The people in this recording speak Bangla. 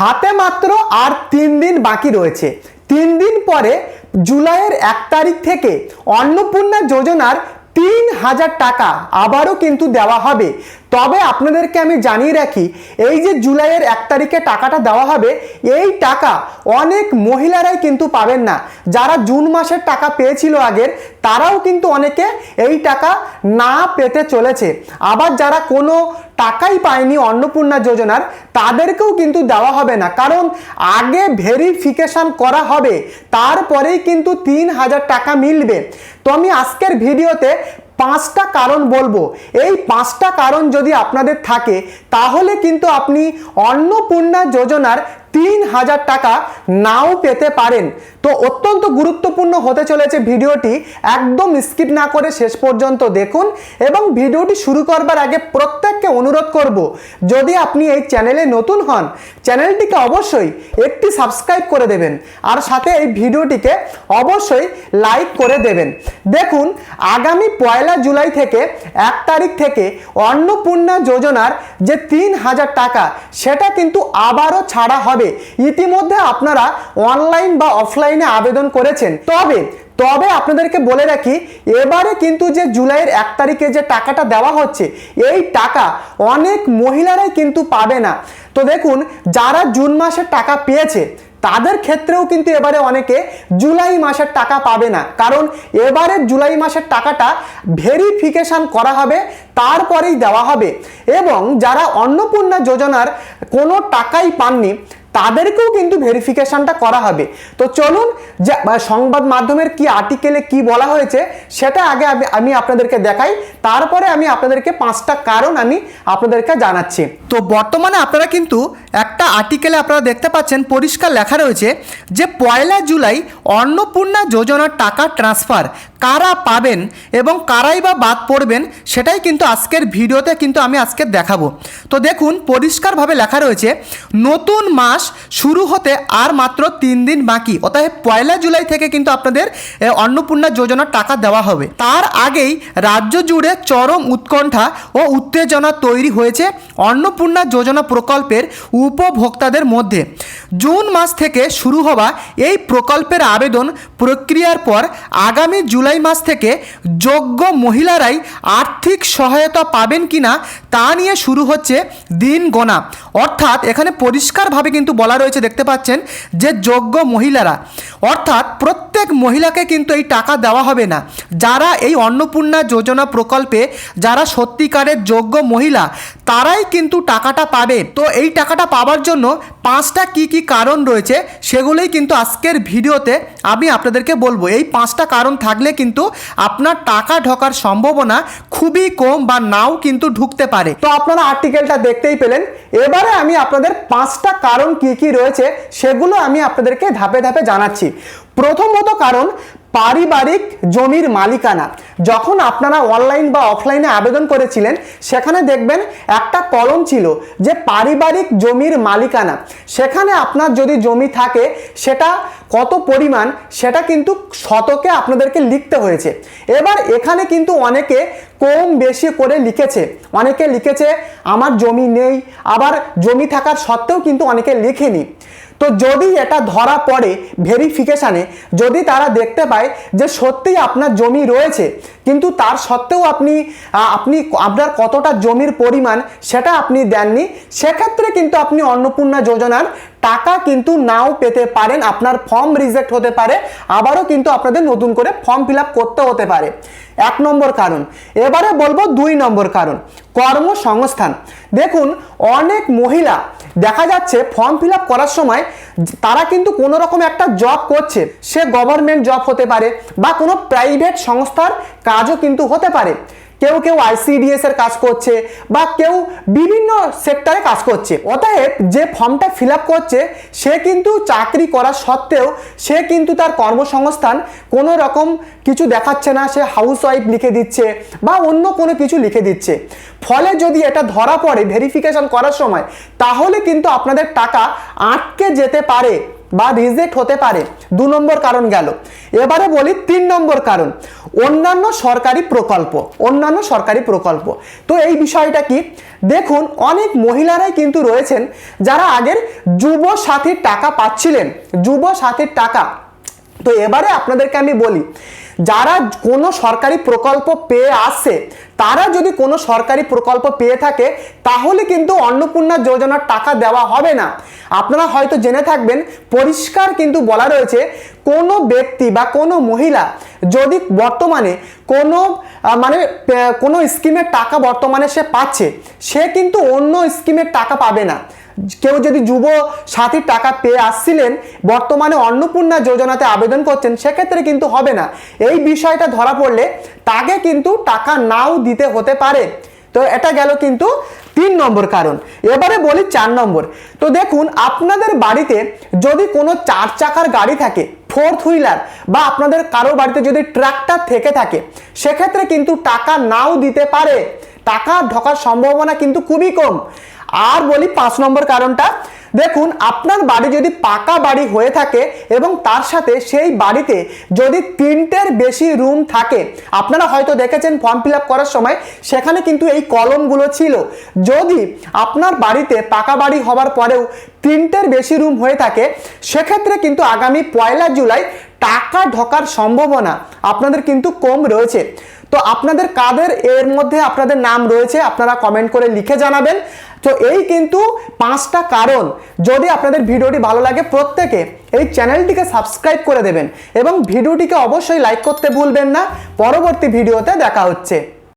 হাতে মাত্র আর 3 দিন বাকি রয়েছে। 3 দিন পরে জুলাইয়ের 1 তারিখ থেকে অন্নপূর্ণা যোজনার 3000 টাকা আবারও কিন্তু দেওয়া হবে। তবে আপনাদেরকে আমি জানিয়ে রাখি, এই যে জুলাইয়ের 1 তারিখে টাকাটা দেওয়া হবে, এই টাকা অনেক মহিলারাই কিন্তু পাবেন না। যারা জুন মাসের টাকা পেয়েছিল আগের, তারাও কিন্তু অনেকে এই টাকা না পেতে চলেছে। আবার যারা কোনো টাকাই পায়নি অন্নপূর্ণা যোজনার, তাদেরকেও কিন্তু দেওয়া হবে না, কারণ আগে ভেরিফিকেশন করা হবে, তারপরেই কিন্তু 3000 টাকা মিলবে। তো আমি আজকের ভিডিওতে 5টা কারণ বলবো। এই 5টা কারণ যদি আপনাদের থাকে, তাহলে কিন্তু আপনি অন্নপূর্ণা যোজনার 3000 টাকা নাও পেতে পারেন। তো অত্যন্ত গুরুত্বপূর্ণ হতে চলেছে ভিডিওটি, একদম স্কিপ না করে শেষ পর্যন্ত দেখুন। এবং ভিডিওটি শুরু করবার আগে প্রত্যেককে অনুরোধ করব, যদি আপনি এই চ্যানেলে নতুন হন, চ্যানেলটিকে অবশ্যই একটি সাবস্ক্রাইব করে দেবেন, আর সাথে এই ভিডিওটিকে অবশ্যই লাইক করে দেবেন। দেখুন, আগামী 1 জুলাই থেকে 1 তারিখ থেকে অন্নপূর্ণা যোজনার যে 3000 টাকা, সেটা কিন্তু আবারও ছাড়া হবে। ইতিমধ্যে আপনারা অনলাইন বা অফলাইনে আবেদন করেছেন। তবে আপনাদেরকে বলে রাখি, এবারে কিন্তু যে জুলাইয়ের 1 তারিখে যে টাকাটা দেওয়া হচ্ছে, এই টাকা অনেক মহিলারাই কিন্তু পাবে না। তো দেখুন, যারা জুন মাসের টাকা পেয়েছে, তাদের ক্ষেত্রেও কিন্তু এবারে অনেকে জুলাই মাসের টাকা পাবে না, কারণ এবারে জুলাই মাসের টাকাটা ভেরিফিকেশন করা হবে, তারপরেই দেওয়া হবে। এবং যারা অন্নপূর্ণা যোজনার কোনো টাকাই পাননি, তাদেরকেও কিন্তু ভেরিফিকেশনটা করা হবে। তো চলুন, যে সংবাদ মাধ্যমের কি আর্টিকেলে কি বলা হয়েছে, সেটা আগে আমি আপনাদেরকে দেখাই, তারপরে আমি আপনাদেরকে 5টা কারণ আমি আপনাদেরকে জানাচ্ছি। তো বর্তমানে আপনারা কিন্তু একটা আর্টিকেলে আপনারা দেখতে পাচ্ছেন, পরিষ্কার লেখা রয়েছে যে 1 জুলাই অন্নপূর্ণা যোজনার টাকা ট্রান্সফার কারা পাবেন এবং কারাই বা বাদ পড়বেন, সেটাই কিন্তু আজকের ভিডিওতে কিন্তু আমি আজকে দেখাবো। তো দেখুন, পরিষ্কারভাবে লেখা রয়েছে, নতুন মাস শুরু হতে আর মাত্র 3 দিন বাকি, অর্থাৎ 1 জুলাই থেকে কিন্তু আপনাদের অন্নপূর্ণা যোজনার টাকা দেওয়া হবে। তার আগেই রাজ্য জুড়ে চরম উৎকণ্ঠা ও উত্তেজনা তৈরি হয়েছে অন্নপূর্ণা যোজনা প্রকল্পের উপভোক্তাদের মধ্যে। জুন মাস থেকে শুরু হওয়া এই প্রকল্পের আবেদন প্রক্রিয়ার পর আগামী জুলাই মাস থেকে যোগ্য মহিলারাই আর্থিক সহায়তা পাবেন কিনা তা নিয়ে শুরু হচ্ছে দিন গোনা। অর্থাৎ এখানে পরিষ্কারভাবে কিন্তু বলা রয়েছে, দেখতে পাচ্ছেন, যে যোগ্য মহিলারা, অর্থাৎ প্রত্যেক মহিলাকে কিন্তু এই টাকা দেওয়া হবে না। যারা এই অন্নপূর্ণা যোজনা প্রকল্পে যারা সত্যিকারের যোগ্য মহিলা, তারাই কিন্তু টাকাটা পাবে। তো এই টাকাটা পাওয়ার জন্য 5টা কি কারণ রয়েছে, সেগুলোই কিন্তু আজকের ভিডিওতে আমি আপনাদেরকে বলবো। এই 5টা কারণ থাকলে কিন্তু আপনার টাকা ঢোকার সম্ভাবনা খুবই কম বা নাও কিন্তু ঢুকতে পারে। তো আপনারা আর্টিকেলটা দেখতেই পেলেন। এবারে আমি আপনাদের 5টা কারণ কি রয়েছে, সেগুলো আমি আপনাদেরকে ধাপে ধাপে জানাচ্ছি। প্রথমত কারণ, পারিবারিক জমির মালিকানা। যখন আপনারা অনলাইন বা অফলাইনে আবেদন করেছিলেন, সেখানে দেখবেন একটা কলম ছিল যে পারিবারিক জমির মালিকানা। সেখানে আপনার যদি জমি থাকে, সেটা কত পরিমাণ, সেটা কিন্তু শতকে আপনাদেরকে লিখতে হয়েছে। এবার এখানে কিন্তু অনেকে কম বেশি করে লিখেছে, অনেকে লিখেছে আমার জমি নেই, আবার জমি থাকার সত্ত্বেও কিন্তু অনেকে লিখেনি। তো যদি এটা ধরা পড়ে ভেরিফিকেশানে, যদি তারা দেখতে পায় যে সত্যিই আপনার জমি রয়েছে, কিন্তু তার সত্ত্বেও আপনি আপনার কতটা জমির পরিমাণ সেটা আপনি দেননি, সেক্ষেত্রে কিন্তু আপনি অন্নপূর্ণা যোজনার টাকা কিন্তু নাও পেতে পারেন। আপনার ফর্ম রিজেক্ট হতে পারে, আবারও কিন্তু আপনাদের নতুন করে ফর্ম ফিল আপ করতে হতে পারে। 1 নম্বর কারণ। এবারে বলবো 2 নম্বর কারণ, কর্মসংস্থান। দেখুন, অনেক মহিলা দেখা যাচ্ছে ফর্ম ফিল আপ করার সময় তারা কিন্তু কোনো রকম একটা জব করছে, সে গভর্নমেন্ট জব হতে পারে বা কোনো প্রাইভেট সংস্থার কাজও কিন্তু হতে পারে। কেউ আইসিডিএস এর কাজ করছে বা কেউ বিভিন্ন সেক্টরে কাজ করছে। অতএব যে ফর্মটা ফিল আপ করছে, সে কিন্তু চাকরি করা সত্ত্বেও সে কিন্তু তার কর্মসংস্থান কোনো রকম কিছু দেখাচ্ছে না, সে হাউস ওয়াইফ লিখে দিচ্ছে বা অন্য কোনো কিছু লিখে দিচ্ছে। ফলে যদি এটা ধরা পড়ে ভেরিফিকেশন করার সময়, তাহলে কিন্তু আপনাদের টাকা আটকে যেতে পারে বা রিজেক্ট হতে পারে। 2 নম্বর কারণ গেল। এবারে বলি 3 নম্বর কারণ, অন্যান্য সরকারি প্রকল্প। তো এই বিষয়টা কি, দেখুন অনেক মহিলারাই কিন্তু রয়েছেন যারা আগের যুব সাথীর টাকা পাচ্ছিলেন, যুব সাথীর টাকা। তো এবারে আপনাদেরকে আমি বলি, যারা কোনো সরকারি প্রকল্প পেয়ে আসছে, তারা যদি কোনো সরকারি প্রকল্প পেয়ে থাকে তাহলে কিন্তু অন্নপূর্ণা যোজনার টাকা দেওয়া হবে না। আপনারা হয়তো জেনে থাকবেন, পরিষ্কার কিন্তু বলা রয়েছে, কোনো ব্যক্তি বা কোনো মহিলা যদি বর্তমানে কোনো স্কিমের টাকা বর্তমানে সে পাচ্ছে, সে কিন্তু অন্য স্কিমের টাকা পাবে না। কেউ যদি যুব সাথীর টাকা পেয়ে আসছিলেন, বর্তমানে অন্নপূর্ণা যোজনাতে আবেদন করছেন, সেক্ষেত্রে কিন্তু হবে না। এই বিষয়টা ধরা পড়লে তাকে কিন্তু টাকা নাও দিতে হতে পারে। তো এটা গেল কিন্তু 3 নম্বর কারণ। এবারে বলি 4 নম্বর। তো দেখুন, আপনাদের বাড়িতে যদি কোনো 4 চাকার গাড়ি থাকে, 4 হুইলার, বা আপনাদের কারো বাড়িতে যদি ট্রাক্টর থেকে থাকে, সেক্ষেত্রে কিন্তু টাকা নাও দিতে পারে, টাকা ঢোকার সম্ভাবনা কিন্তু খুবই কম। আর বলি 5 নম্বর কারণটা, দেখুন আপনার বাড়ি যদি পাকা বাড়ি হয়ে থাকে এবং তার সাথে সেই বাড়িতে যদি 3টের বেশি রুম থাকে, আপনারা হয়তো দেখেছেন ফর্ম ফিল আপ করার সময় সেখানে কিন্তু এই কলমগুলো ছিল। যদি আপনার বাড়িতে পাকা বাড়ি হওয়ার পরেও 3টের বেশি রুম হয়ে থাকে, সেক্ষেত্রে কিন্তু আগামী 1 জুলাই টাকা ঢোকার সম্ভাবনা আপনাদের কিন্তু কম রয়েছে। তো আপনাদের কাদের এর মধ্যে আপনাদের নাম রয়েছে আপনারা কমেন্ট করে লিখে জানাবেন। তো এই কিন্তু 5টা কারণ। যদি আপনাদের ভিডিওটি ভালো লাগে, প্রত্যেকে এই চ্যানেলটিকে সাবস্ক্রাইব করে দেবেন এবং ভিডিওটিকে অবশ্যই লাইক করতে ভুলবেন না। পরবর্তী ভিডিওতে দেখা হচ্ছে।